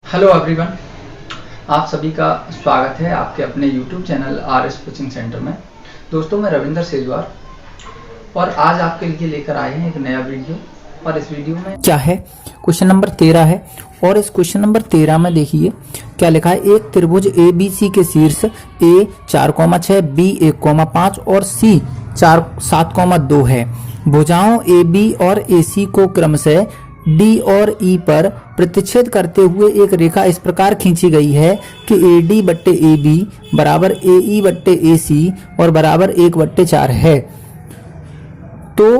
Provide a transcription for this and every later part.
Hello everyone, आप सभी का स्वागत है आपके अपने YouTube channel R S coaching centre में। दोस्तों, मैं रविंदर सेजवार और आज आपके लिए लेकर आए हैं एक नया वीडियो। और इस वीडियो में क्या है, क्वेश्चन नंबर 13 है। और इस क्वेश्चन नंबर 13 में देखिए क्या लिखा है। एक त्रिभुज ए बी सी के शीर्ष ए 4,6, बी 1,5 और सी 7,2 है। भुजाओं ए बी और ए सी को क्रमशः डी और ई पर प्रतिच्छेद करते हुए एक रेखा इस प्रकार खींची गई है कि ए डी बट्टे ए बी बराबर ए ई बट्टे ए सी और बराबर 1/4 है। तो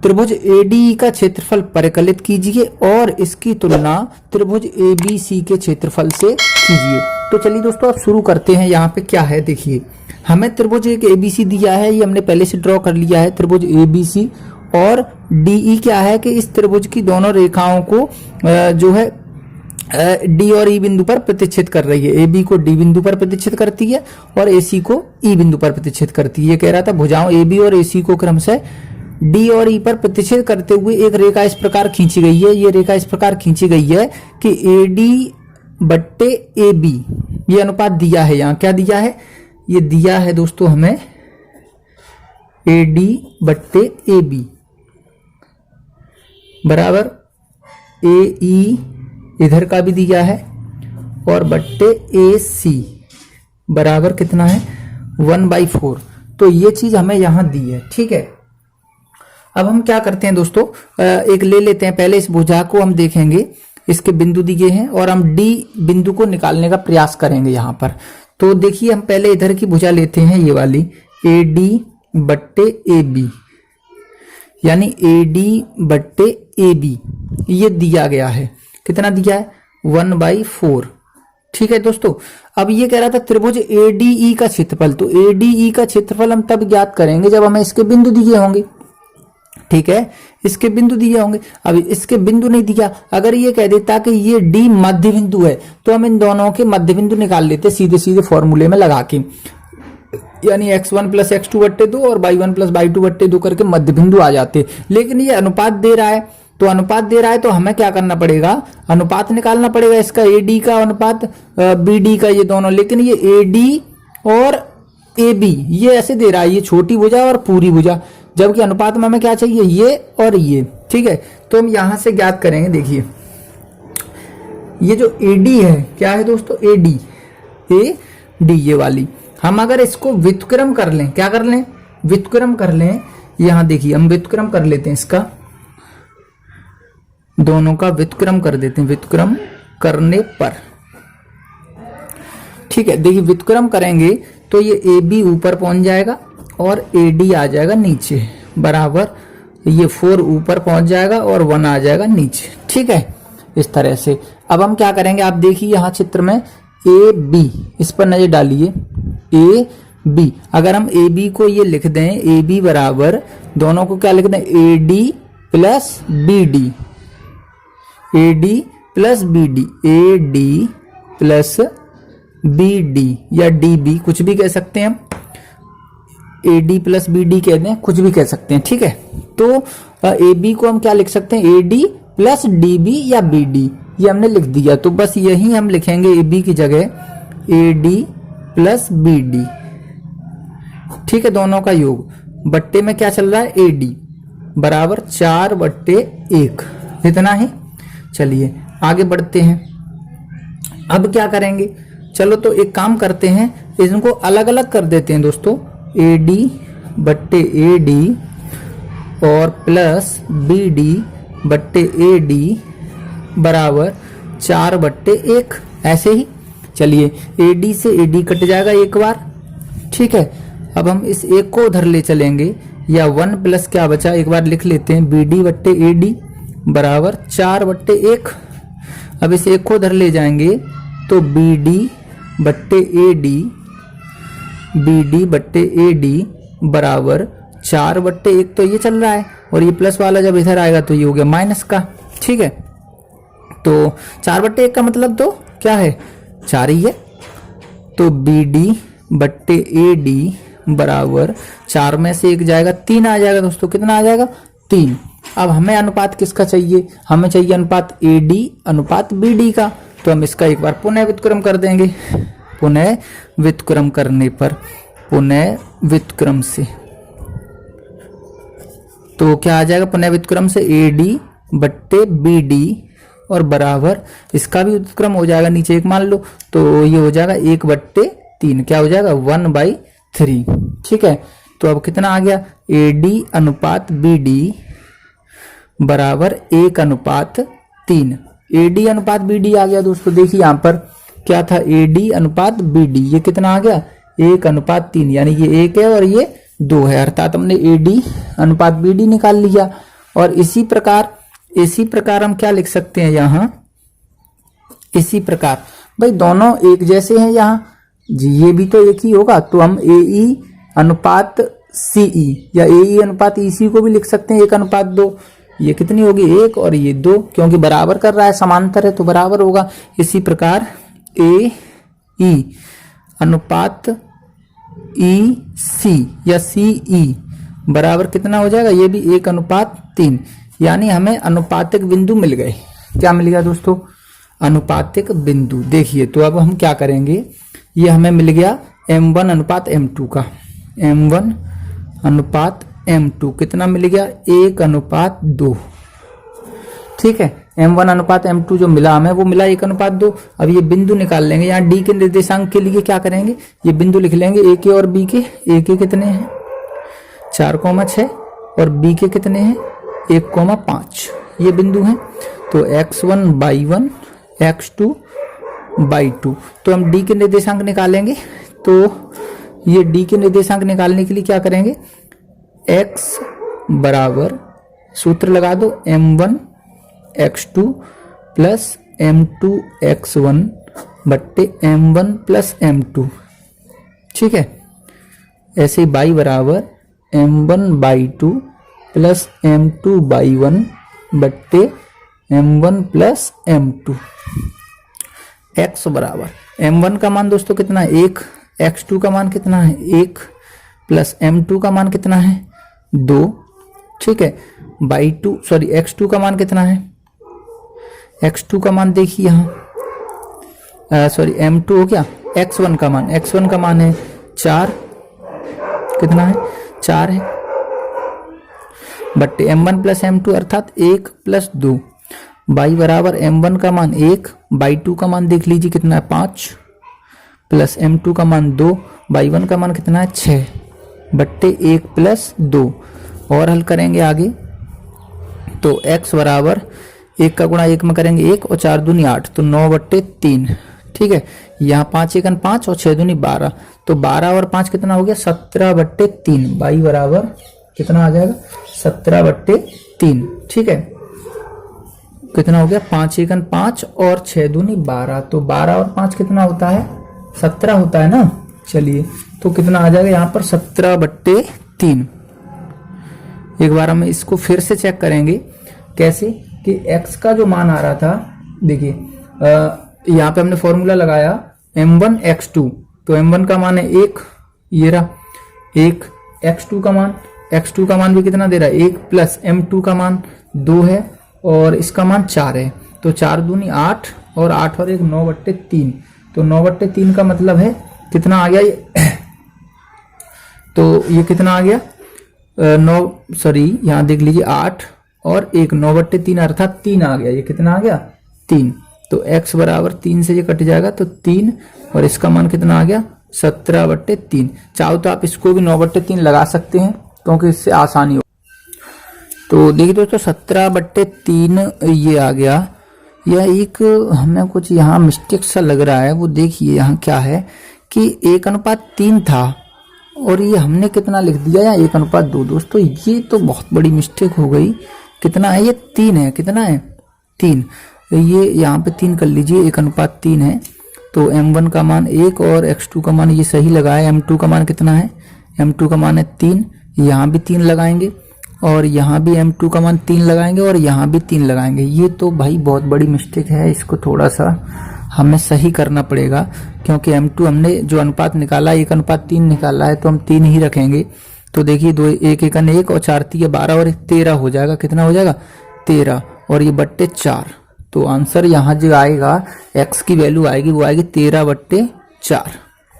त्रिभुज ADE का क्षेत्रफल परिकलित कीजिए और इसकी तुलना त्रिभुज ABC के क्षेत्रफल से कीजिए। तो चलिए दोस्तों, अब शुरू करते हैं। यहाँ पे क्या है देखिए, हमें त्रिभुज एक ABC दिया है, ये हमने पहले से ड्रॉ कर लिया है त्रिभुज ABC। और DE क्या है कि इस त्रिभुज की दोनों रेखाओं को जो है डी और ई बिंदु पर प्रतिच्छेद कर रही है। AB को D बिंदु पर प्रतिच्छेद करती है और AC को E बिंदु पर प्रतिच्छेद करती है। ये कह रहा था भुजाओं AB और AC को क्रमशः डी और ई पर प्रतिच्छेद करते हुए एक रेखा इस प्रकार खींची गई है। ये रेखा इस प्रकार खींची गई है कि AD बट्टे AB, ये अनुपात दिया है। यहाँ क्या दिया है, ये दिया है दोस्तों हमें AD बट्टे AB बराबर AE, इधर का भी दिया है, और बट्टे AC बराबर कितना है 1/4। तो ये चीज हमें यहां दी है, ठीक है। अब हम क्या करते हैं दोस्तों, एक ले लेते हैं। पहले इस भुजा को हम देखेंगे, इसके बिंदु दिए हैं और हम डी बिंदु को निकालने का प्रयास करेंगे यहाँ पर। तो देखिए, हम पहले इधर की भुजा लेते हैं, ये वाली AD बट्टे AB, यानी AD बट्टे AB ये दिया गया है। कितना दिया है 1/4, ठीक है दोस्तों। अब ये कह रहा था त्रिभुज ADE का क्षेत्रफल। तो ADE का क्षेत्रफल हम तब ज्ञात करेंगे जब हमें इसके बिंदु दिए होंगे, ठीक है। इसके बिंदु दिए होंगे। अब इसके बिंदु नहीं दिया, अगर ये कह देता कि ये डी मध्य बिंदु है तो हम इन दोनों के मध्य बिंदु निकाल लेते सीधे सीधे फॉर्मूले में लगा के, यानी x1 + x2 बट्टे 2 और y1 + y2 बट्टे 2 करके मध्य बिंदु आ जाते। लेकिन ये अनुपात दे रहा है, तो अनुपात दे रहा है तो हमें क्या करना पड़ेगा, अनुपात निकालना पड़ेगा इसका, AD का अनुपात BD का, ये दोनों। लेकिन ये AD और AB ये ऐसे दे रहा है, ये छोटी भुजा और पूरी भुजा, जबकि अनुपात में हमें क्या चाहिए, ये और ये, ठीक है। तो हम यहां से ज्ञात करेंगे। देखिए, ये जो AD है क्या है दोस्तों, AD ये वाली, हम अगर इसको व्युत्क्रम कर लें, क्या कर लें, व्युत्क्रम कर लें। यहां देखिए, हम व्युत्क्रम कर लेते हैं, इसका दोनों का व्युत्क्रम कर देते हैं। व्युत्क्रम करने पर, ठीक है, देखिए व्युत्क्रम करेंगे तो ये AB ऊपर पहुंच जाएगा और AD आ जाएगा नीचे, बराबर ये 4 ऊपर पहुंच जाएगा और 1 आ जाएगा नीचे, ठीक है, इस तरह से। अब हम क्या करेंगे, आप देखिए यहाँ चित्र में AB, इस पर नजर डालिए, AB। अगर हम AB को ये लिख दें, AB बराबर दोनों को क्या लिख दें, AD plus BD, AD plus BD, AD plus BD या DB, कुछ भी कह सकते हैं हम, AD प्लस BD कह दें, कुछ भी कह सकते हैं, ठीक है। तो AB को हम क्या लिख सकते हैं, AD प्लस DB या BD, ये हमने लिख दिया। तो बस यही हम लिखेंगे AB की जगह AD प्लस BD, ठीक है, दोनों का योग। बट्टे में क्या चल रहा है, AD बराबर 4/1, इतना ही। चलिए आगे बढ़ते हैं। अब क्या करेंगे, चलो तो एक काम करते हैं, इनको अलग अलग कर देते हैं दोस्तों। AD बट्टे AD और प्लस BD बट्टे AD बराबर 4/1, ऐसे ही। चलिए, AD से AD कट जाएगा एक बार, ठीक है। अब हम इस एक को उधर ले चलेंगे, या 1 प्लस क्या बचा, एक बार लिख लेते हैं, BD बट्टे AD बराबर 4/1। अब इस एक को उधर ले जाएंगे तो BD बट्टे AD बराबर 4/1, तो ये चल रहा है। और ये प्लस वाला जब इधर आएगा तो ये हो गया माइनस का, ठीक है। तो 4/1 का मतलब तो क्या है, 4 ही है। तो BD बट्टे AD बराबर 4 में से 1 जाएगा, 3 आ जाएगा दोस्तों। कितना आ जाएगा, 3। अब हमें अनुपात किसका चाहिए, हमें चाहिए अनुपात AD अनुपात BD का। तो हम इसका एक बार पुनः व्युत्क्रम कर देंगे। पुनः व्युत्क्रम करने पर, पुनः व्युत्क्रम से तो क्या आ जाएगा? पुनः व्युत्क्रम से AD बट्टे BD और बराबर इसका भी व्युत्क्रम हो जाएगा, नीचे एक मान लो, तो ये हो जाएगा 1/3। क्या हो जाएगा? 1/3। ठीक है, तो अब कितना आ गया? AD अनुपात BD बराबर 1/3। AD अनुपात BD आ गया दोस्तों। देखिए यहाँ पर क्या था? AD अनुपात BD, ये कितना आ गया? 1/3, यानी ये 1 है और ये 2 है, अर्थात हमने AD अनुपात BD निकाल लिया। और इसी प्रकार हम क्या लिख सकते हैं यहाँ? इसी प्रकार भाई दोनों एक जैसे हैं यहाँ जी, ये भी तो एक ही होगा, तो हम AE अनुपात CE या AE अनुपात EC को भी लिख सकते हैं 1/2। ये कितनी होगी? 1 और ये 2, क्योंकि बराबर कर रहा है, समांतर है तो बराबर होगा। इसी प्रकार AE अनुपात EC या CE बराबर कितना हो जाएगा? ये भी 1/3, यानी हमें अनुपातिक बिंदु मिल गए। क्या मिल गया दोस्तों? अनुपातिक बिंदु। देखिए तो अब हम क्या करेंगे, ये हमें मिल गया M1 अनुपात M2 का। M1 अनुपात M2 कितना मिल गया? 1/2। ठीक है, M1 अनुपात M2 जो मिला हमें वो मिला 1/2। अब ये बिंदु निकाल लेंगे। यहाँ D के निर्देशांक के लिए क्या करेंगे? ये बिंदु लिख लेंगे A के और B के। A के कितने हैं? 4,6 और B के कितने हैं? 1,5। ये बिंदु हैं। तो x1/1 x2/2। तो हम D के निर्देशांक निकालेंगे। तो ये D के निर्देशांक निकालने के लिए क्या करेंगे? x बराबर सूत्र लगा दो, M1 x2 plus M2 x1 बट्टे M1 प्लस M2। ठीक है, ऐसे y बराबर M1/2 प्लस M2/1 बट्टे M1 प्लस M2। x बराबर M1 का मान दोस्तों कितना है? 1। x2 का मान कितना है? 1 प्लस M2 का मान कितना है? 2। ठीक है, x2 का मान कितना है? x2 का मान देखिए यहाँ, M2 हो गया। x1 का मान है 4। कितना है? 4 है, बट्टे M1 प्लस M2 अर्थात 1 प्लस 2। y बराबर M1 का मान 1, y2 का मान देख लीजिए कितना है? 5 प्लस M2 का मान 2, y1 का मान कितना है? 6 बट्टे 1 प्लस 2। और हल करेंगे आगे, तो x बराबर 1 का गुणा 1 में करेंगे 1 और 4 दूनी 8, तो 9/3। ठीक है, यहाँ 5 1 5 और 6 दूनी 12, तो 12 और 5 कितना हो गया? 17/3। y बराबर कितना आ जाएगा? 17/3। ठीक है, कितना हो गया? 5 1 5 और 6 दूनी 12, तो 12 और 5 कितना होता है? 17 होता है ना। चलिए, तो कितना आ जाएगा यहाँ पर? 17/3। एक बार हम इसको फिर से चेक करेंगे। कैसे? कि x का जो मान आ रहा था, देखिए यहाँ पे हमने फॉर्मूला लगाया M1 x2, तो M1 का मान है 1, ये रहा 1। x2 का मान भी कितना दे रहा है? 1 प्लस M2 का मान 2 है और इसका मान 4 है, तो 4 दूनी 8 और 8 और 1 9/3, तो 9/3 का मतलब है कितना आ गया ये? तो ये कितना आ गया? यहाँ देख लीजिए 8 और 1 9/3 अर्थात 3 आ गया। ये कितना आ गया? 3। तो x बराबर 3 से ये कट जाएगा, तो 3 और इसका मान कितना आ गया? 17/3। चाहो तो आप इसको भी 9/3 लगा सकते हैं, क्योंकि इससे आसानी हो। तो देखिए दोस्तों 17/3 ये आ गया। यह एक हमें कुछ यहाँ मिस्टेक सा लग रहा है, वो देखिए यहाँ क्या है कि 1/3 था और ये हमने कितना लिख दिया यहाँ 1/2। दोस्तों ये तो बहुत बड़ी मिस्टेक हो गई। कितना है ये? 3 है। कितना है? 3। ये यहाँ पे 3 कर लीजिए, 1/3 है। तो M1 का मान 1 और x2 का मान ये सही लगा है। M2 का मान कितना है? M2 का मान है 3। यहाँ भी 3 लगाएंगे और यहाँ भी M2 का मान 3 लगाएंगे और यहाँ भी 3 लगाएंगे। ये तो भाई बहुत बड़ी मिस्टेक है, इसको थोड़ा सा हमें सही करना पड़ेगा, क्योंकि M2 हमने जो अनुपात निकाला 1/3 निकाला है, तो हम 3 ही रखेंगे। तो देखिए 2 1 1 1 और 4 3 12 और 13 हो जाएगा। कितना हो जाएगा? 13 और ये बट्टे 4। तो आंसर यहाँ जो आएगा x की वैल्यू आएगी वो आएगी 13/4।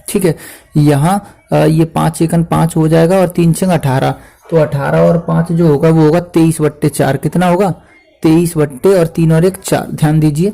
ठीक है, यहाँ ये 5 एकन 5 हो जाएगा और 3 छंग 18, तो 18 और 5 जो होगा वो होगा 23/4। कितना होगा 23 बट्टे और 3 और 1 4। ध्यान दीजिए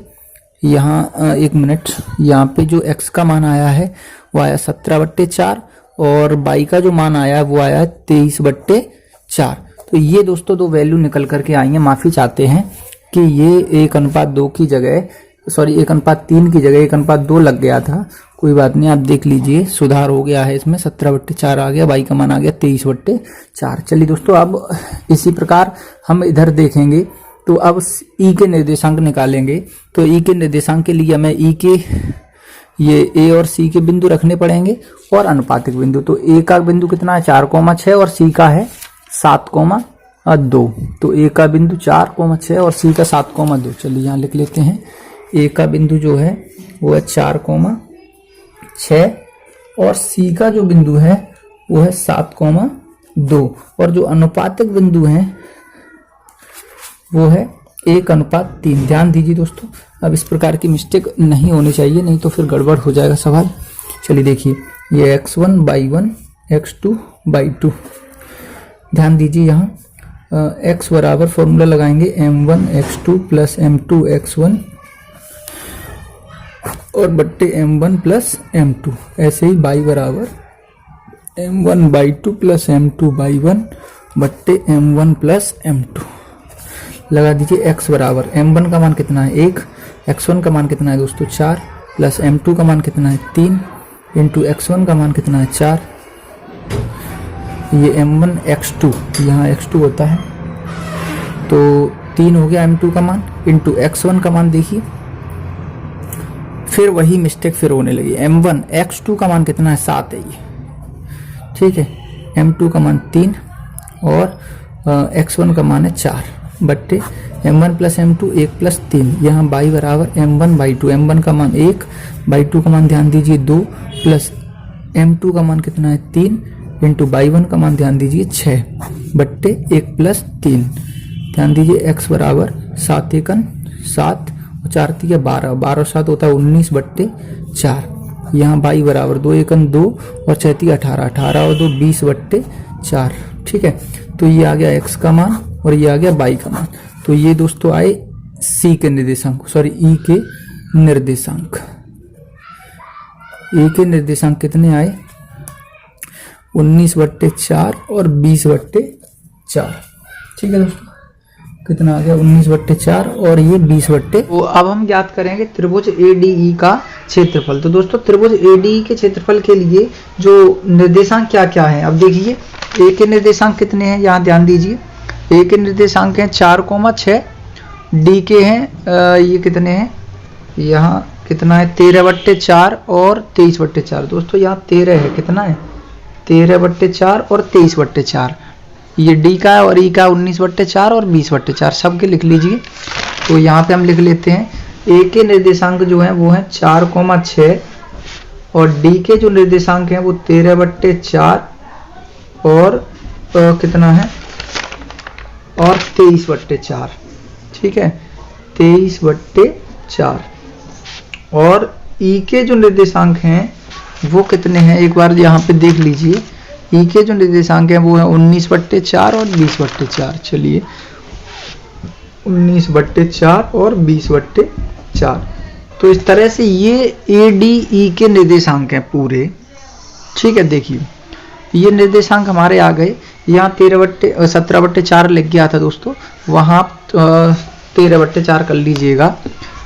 यहाँ 1 मिनट, यहाँ पे जो x का मान आया है वो आया 17/4 और y का जो मान आया वो आया 23/4। तो ये दोस्तों दो वैल्यू निकल करके आई है। माफी चाहते हैं कि ये 1:2 की जगह, सॉरी 1:3 की जगह 1:2 लग गया था। कोई बात नहीं, आप देख लीजिए सुधार हो गया है इसमें, 17/4 आ गया, y का मान आ गया 23/4। चलिए दोस्तों, अब इसी प्रकार हम इधर देखेंगे। तो अब ई के निर्देशांक निकालेंगे। तो ई के निर्देशांक के लिए हमें ई के ये ए और सी के बिंदु रखने पड़ेंगे और अनुपातिक बिंदु। तो ए का बिंदु कितना है 4,6 और सी का है 7,2। तो ए का बिंदु 4,6 और सी का 7,2। चलिए यहाँ लिख लेते हैं। ए का बिंदु जो है वो है 4,6 और सी का जो बिंदु है वो है 7,2 और जो अनुपातिक बिंदु है वो है 1:3। ध्यान दीजिए दोस्तों, अब इस प्रकार की मिस्टेक नहीं होनी चाहिए, नहीं तो फिर गड़बड़ हो जाएगा सवाल। चलिए देखिए, ये x1/1 x2/2। ध्यान दीजिए यहाँ x बराबर फॉर्मूला लगाएंगे m1 x2 plus m2 x1 और बट्टे m1 प्लस m2। ऐसे ही y बराबर m1/2 प्लस m2/1 बट्टे m1 प्लस m2 लगा दीजिए। x बराबर m1 का मान कितना है 1, x1 का मान कितना है दोस्तों 4, प्लस m2 का मान कितना है 3 इंटू x1 का मान कितना है 4। ये m1 x2, यहाँ x2 होता है तो 3 हो गया m2 का मान इंटू x1 का मान। देखिए फिर वही मिस्टेक फिर होने लगी। m1 x2 का मान कितना है 7 है ये, ठीक है। m2 का मान 3 और x1 का मान है 4 बट्टे m1 प्लस m2 1 प्लस 3। यहाँ y बराबर m1/2, m1 का मान 1, y2 का मान ध्यान दीजिए 2 प्लस m2 का मान कितना है 3 इंटू y1 का मान ध्यान दीजिए 6 बट्टे 1 प्लस 3। ध्यान दीजिए x बराबर 7 एकन 7 और 4 3 12, 12 7 होता है 19/4। यहाँ y बराबर 2 एकन 2 और 6 3 18, 18 और 2 20/4। ठीक है, तो ये आ गया x का मान और ये आ गया y का मान। तो ये दोस्तों आए c के निर्देशांक, सॉरी e के निर्देशांक। e के निर्देशांक कितने आए 19/4 और 20/4। ठीक है दोस्तों, कितना आ गया 19/4 और ये 20/। तो अब हम ज्ञात करेंगे त्रिभुज ADE का क्षेत्रफल। तो दोस्तों त्रिभुज ADE के क्षेत्रफल के लिए जो निर्देशांक क्या क्या है, अब देखिए ए के निर्देशांक कितने हैं, यहाँ ध्यान दीजिए। ए के निर्देशांक हैं 4,6, डी के हैं ये कितने हैं, यहाँ कितना है 13/4 और 23/4। दोस्तों यहाँ 13 है, कितना है 13/4 और 23/4। ये डी का है और ई का 19/4 और 20/4, सबके लिख लीजिए। तो यहाँ पे हम लिख लेते हैं ए के निर्देशांक जो है वो है 4,6 और डी के जो निर्देशांक हैं वो 13/4 और कितना है और 23/4। ठीक है, 23/4 और ई के जो निर्देशांक हैं वो कितने हैं, एक बार यहाँ पे देख लीजिए। ई के जो निर्देशांक हैं वो है 19/4 और 20/4। चलिए 19/4 और 20/4। तो इस तरह से ये ADE के निर्देशांक हैं पूरे। ठीक है, देखिए ये निर्देशांक हमारे आ गए। यहाँ 17/4 लिख गया था दोस्तों, वहाँ 13/4 कर लीजिएगा,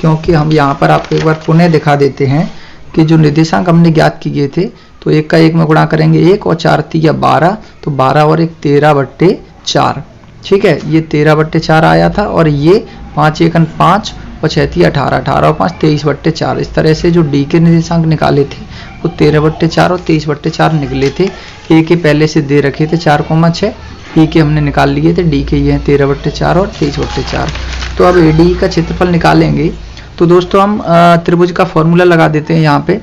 क्योंकि हम यहाँ पर आपको एक बार पुनः दिखा देते हैं कि जो निर्देशांक हमने ज्ञात किए थे, तो 1 का 1 में गुणा करेंगे 1 और 4 3 12, तो 12 और 1 13/4। ठीक है, ये 13/4 आया था और ये 5 एकन 5 और 6 3 18, 18 और 5 23/4। इस तरह से जो डी के निर्देशांक निकाले थे वो 13/4 और 23/4 निकले थे। ए के पहले से दे रखे थे 4,6, ई के हमने निकाल लिए थे, डी के ये हैं 13/4 और 23/4। तो अब ADE का क्षेत्रफल निकालेंगे। तो दोस्तों हम त्रिभुज का फॉर्मूला लगा देते हैं यहाँ पे।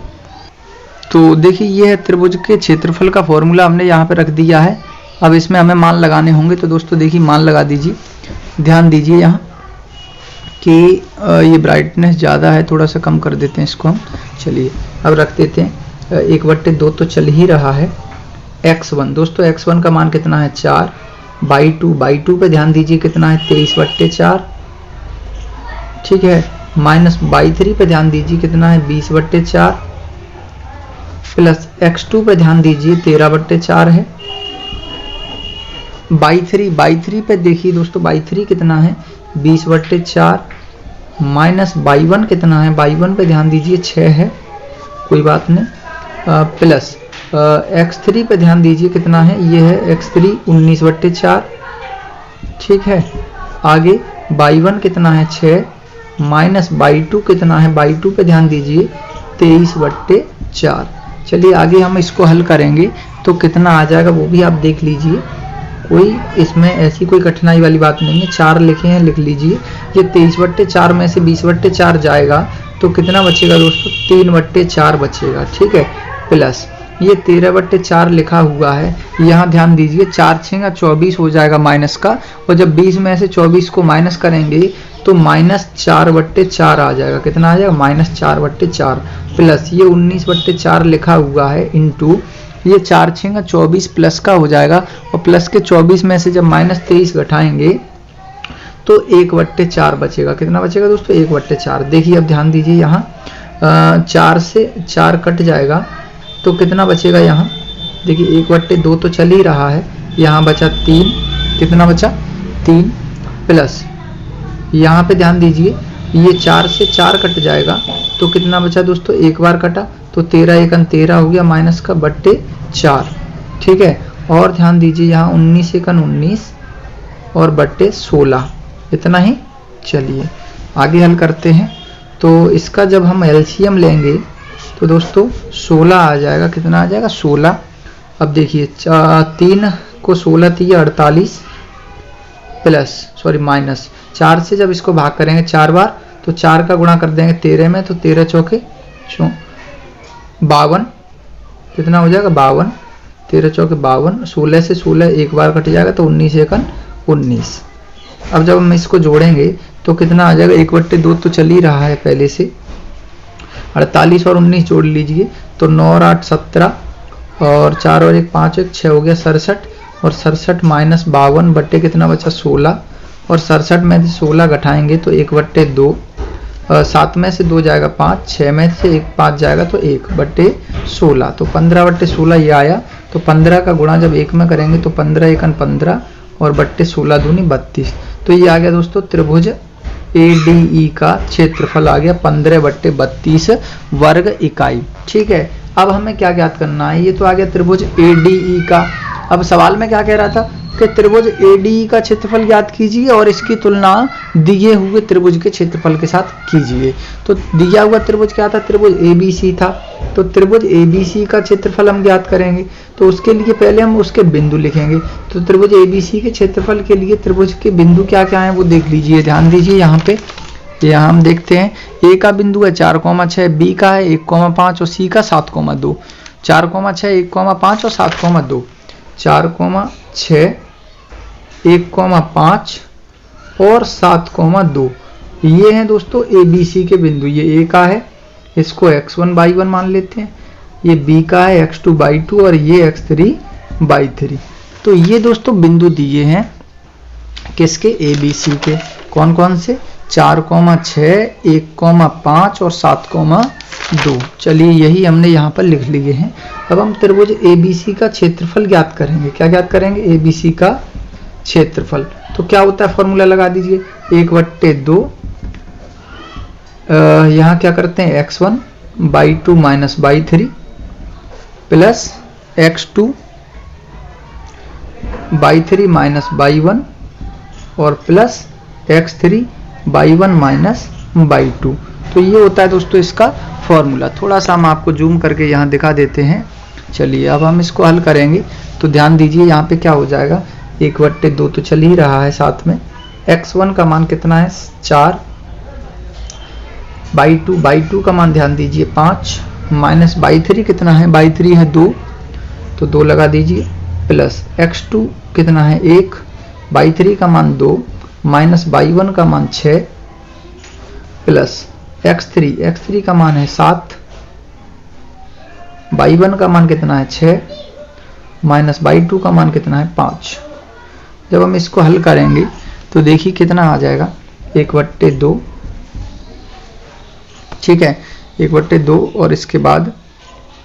तो देखिए ये है त्रिभुज के क्षेत्रफल का फॉर्मूला, हमने यहाँ पे रख दिया है। अब इसमें हमें मान लगाने होंगे। तो दोस्तों देखिए मान लगा दीजिए, ध्यान दीजिए यहाँ कि ये ब्राइटनेस ज़्यादा है, थोड़ा सा कम कर देते हैं इसको हम। चलिए अब रख देते हैं 1/2 तो चल ही रहा है। x1 दोस्तों, x1 का मान कितना है 4/2 पे ध्यान दीजिए कितना है 23/4, ठीक है। -/3 पे ध्यान दीजिए कितना है 20/4, प्लस x2 पे ध्यान दीजिए 13/4 है। बाई3 पे देखिए दोस्तों, बाई3 कितना है 20/4, माइनस बाई1 कितना है, बाई1 पे ध्यान दीजिए 6 है, कोई बात नहीं, प्लस x3 पे ध्यान दीजिए कितना है, ये है x3 19/4, ठीक है। आगे बाई1 कितना है 6, माइनस बाई2 कितना है, बाई2 पे ध्यान दीजिए 23/4। चलिए आगे हम इसको हल करेंगे तो कितना आ जाएगा वो भी आप देख लीजिए, कोई इसमें ऐसी कोई कठिनाई वाली बात नहीं है। 4 लिखे हैं, लिख लीजिए। ये 23/4 में से 20/4 जाएगा तो कितना बचेगा दोस्तों, 3/4 बचेगा, ठीक है। प्लस ये 13/4 लिखा हुआ है, यहाँ ध्यान दीजिए 4 6 24 हो जाएगा माइनस का, और जब 20 में से 24 को माइनस करेंगे तो -4/4 आ जाएगा। कितना आ जाएगा, -4/4, प्लस ये 19/4 लिखा हुआ है इंटू ये 4 6 24 प्लस का हो जाएगा, और प्लस के 24 में से जब -23 घटाएंगे तो 1/4 बचेगा। कितना बचेगा दोस्तों, 1/4। देखिए अब ध्यान दीजिए यहाँ 4 से 4 कट जाएगा तो कितना बचेगा, यहाँ देखिए 1/2 तो चल ही रहा है, यहाँ बचा 3, कितना बचा 3, प्लस यहाँ पे ध्यान दीजिए ये 4 से 4 कट जाएगा तो कितना बचा दोस्तों, एक बार कटा तो 13 1 13 हो गया, माइनस का /4, ठीक है। और ध्यान दीजिए यहाँ 19 1 19 और /16, इतना ही। चलिए आगे हल करते हैं। तो इसका जब हम एलसीएम लेंगे तो दोस्तों 16 आ जाएगा। कितना आ जाएगा, 16। अब देखिए 3 को 16 थी 48, प्लस सॉरी माइनस 4 से जब इसको भाग करेंगे 4 बार तो 4 का गुणा कर देंगे 13 में, तो 13 चौके 52, कितना हो जाएगा 52, 13 चौके 52, 16 से 16 एक बार कट जाएगा तो 19 1 19। अब जब हम इसको जोड़ेंगे तो कितना आ जाएगा, 1/2 तो चल ही रहा है पहले से, 48 और 19 जोड़ लीजिए तो 9 और 8 17, और 4 और 1 5 1 6 हो गया 67, और 67 माइनस 52 बट्टे कितना बचा 16, और 67 में से 16 घटाएंगे तो 1/2, 7 में से 2 जाएगा 5, 6 में से 1 5 जाएगा तो 1/16, तो 15/16 ये आया। तो 15 का गुणा जब 1 में करेंगे तो 15 1 15 और /16 दूनी 32। तो ये आ गया दोस्तों त्रिभुज ADE का क्षेत्रफल आ गया 15/32 वर्ग इकाई, ठीक है। अब हमें क्या ज्ञात करना है, ये तो आ गया त्रिभुज ADE का। अब सवाल में क्या कह रहा था कि त्रिभुज ADE का क्षेत्रफल ज्ञात कीजिए और इसकी तुलना दिए हुए त्रिभुज के क्षेत्रफल के साथ कीजिए। तो दिया हुआ त्रिभुज क्या था, त्रिभुज ABC था। तो त्रिभुज ABC का क्षेत्रफल हम ज्ञात करेंगे तो उसके लिए पहले हम उसके बिंदु लिखेंगे। तो त्रिभुज ABC के क्षेत्रफल के लिए त्रिभुज के बिंदु क्या क्या है वो देख लीजिए, ध्यान दीजिए। यहाँ पे हम देखते हैं A का बिंदु है 4,6, B का है 1,5 और C का 7,2। 4,6 1,5 और 7,2, 4,6 1,5 और 7,2 ये हैं दोस्तों ABC के बिंदु। ये A का है, इसको x1/1 मान लेते हैं, ये B का है x2/2 और ये x3/3। तो ये दोस्तों बिंदु दिए हैं किसके, ABC के। कौन कौन से, 4,6 1,5 और 7,2। चलिए यही हमने यहाँ पर लिख लिए हैं। अब हम त्रिभुज ABC का क्षेत्रफल ज्ञात करेंगे। क्या ज्ञात करेंगे, ABC का क्षेत्रफल। तो क्या होता है, फॉर्मूला लगा दीजिए 1/2, यहाँ क्या करते हैं x1/2 माइनस बाई3 प्लस x2/3 माइनस बाई1 और प्लस x3/1 माइनस बाई2। तो ये होता है दोस्तों इसका फॉर्मूला। थोड़ा सा हम आपको जूम करके यहाँ दिखा देते हैं। चलिए अब हम इसको हल करेंगे तो ध्यान दीजिए यहाँ पे क्या हो जाएगा, 1/2 तो चल ही रहा है, साथ में x1 का मान कितना है 4, बाई2 का मान ध्यान दीजिए 5, माइनस बाई3 कितना है, बाई3 है 2 तो 2 लगा दीजिए, प्लस x2 कितना है 1, बाई3 का मान 2, माइनस बाई1 का मान 6 प्लस x3 का मान है 7, y1 का मान कितना है 6, माइनस y2 का मान कितना है 5। जब हम इसको हल करेंगे तो देखिए कितना आ जाएगा 1/2, ठीक है, 1/2 और इसके बाद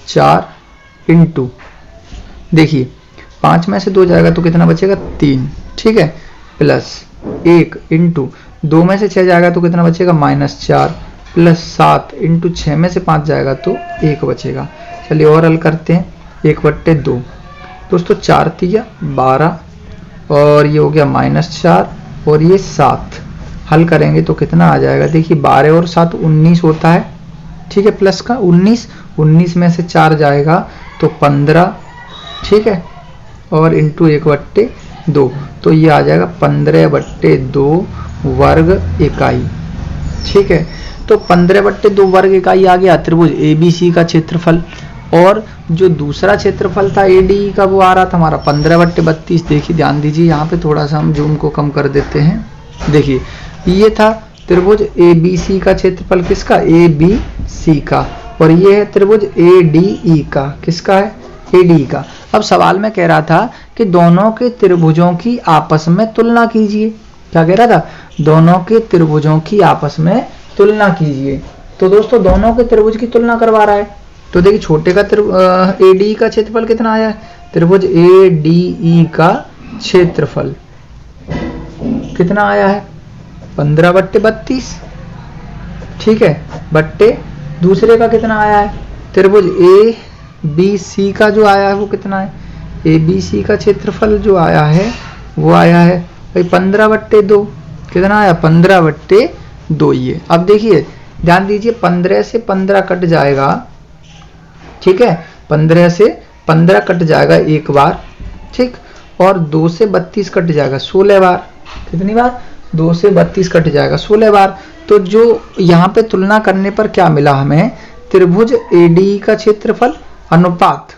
4 इंटू, देखिए 5 में से 2 जाएगा तो कितना बचेगा 3, ठीक है, प्लस 1 इंटू 2 में से 6 जाएगा तो कितना बचेगा -4, प्लस 7 इंटू 6 में से 5 जाएगा तो 1 बचेगा। चलिए और हल करते हैं, 1/2 दोस्तों, 4 तिया 12 और ये हो गया -4 और ये 7। हल करेंगे तो कितना आ जाएगा, देखिए 12 और 7 19 होता है, ठीक है, प्लस का 19 में से 4 जाएगा तो 15, ठीक है, और इंटू 1/2 तो ये आ जाएगा 15/2 वर्ग इकाई, ठीक है। तो 15/2 वर्ग इकाई आ गया त्रिभुज ABC का क्षेत्रफल। और जो दूसरा क्षेत्रफल था ADE का वो आ रहा था हमारा 15/32। देखिए ध्यान दीजिए, यहाँ पे थोड़ा सा हम जूम को कम कर देते हैं। देखिए ये था त्रिभुज ABC का क्षेत्रफल, किसका, ABC का, और ये है त्रिभुज ADE का, किसका है, ADE का। अब सवाल में कह रहा था कि दोनों के त्रिभुजों की आपस में तुलना कीजिए। क्या कह रहा था, दोनों के त्रिभुजों की आपस में तुलना कीजिए। तो दोस्तों दोनों के त्रिभुज की तुलना करवा रहा है। तो देखिए छोटे का ADE का क्षेत्रफल कितना आया है, त्रिभुज ADE का क्षेत्रफल कितना आया है 15/32, ठीक है, बट्टे दूसरे का कितना आया है, त्रिभुज ABC का जो आया है वो कितना है, ABC का क्षेत्रफल जो आया है वो आया है भाई 15/2, कितना आया 15/2 ये। अब देखिए ध्यान दीजिए 15 से 15 कट जाएगा, ठीक है, 15 से 15 कट जाएगा एक बार, ठीक, और 2 से 32 कट जाएगा 16 बार। कितनी बार, 2 से 32 कट जाएगा 16 बार। तो जो यहाँ पे तुलना करने पर क्या मिला हमें, त्रिभुज ADE का क्षेत्रफल अनुपात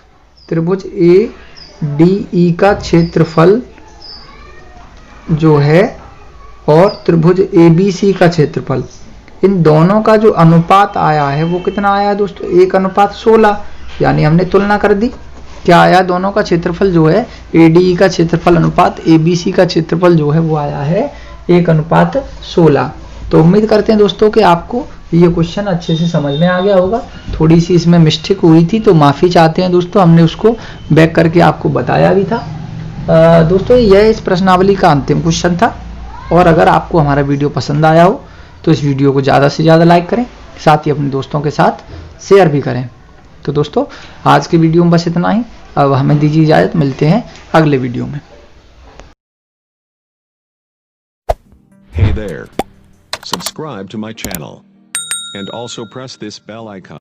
त्रिभुज ADE का क्षेत्रफल जो है और त्रिभुज ABC का क्षेत्रफल, इन दोनों का जो अनुपात आया है वो कितना आया है दोस्तों, 1:16। यानी हमने तुलना कर दी, क्या आया, दोनों का क्षेत्रफल जो है ADE का क्षेत्रफल अनुपात ABC का क्षेत्रफल जो है वो आया है 1:16। तो उम्मीद करते हैं दोस्तों कि आपको ये क्वेश्चन अच्छे से समझ में आ गया होगा। थोड़ी सी इसमें मिस्टेक हुई थी तो माफ़ी चाहते हैं दोस्तों, हमने उसको बैक करके आपको बताया भी था। दोस्तों यह इस प्रश्नावली का अंतिम क्वेश्चन था। और अगर आपको हमारा वीडियो पसंद आया हो तो इस वीडियो को ज़्यादा से ज़्यादा लाइक करें, साथ ही अपने दोस्तों के साथ शेयर भी करें। तो दोस्तों आज के वीडियो में बस इतना ही। अब हमें दीजिए इजाज़त, मिलते हैं अगले वीडियो में। Hey there. Subscribe to my channel. And also press this bell icon.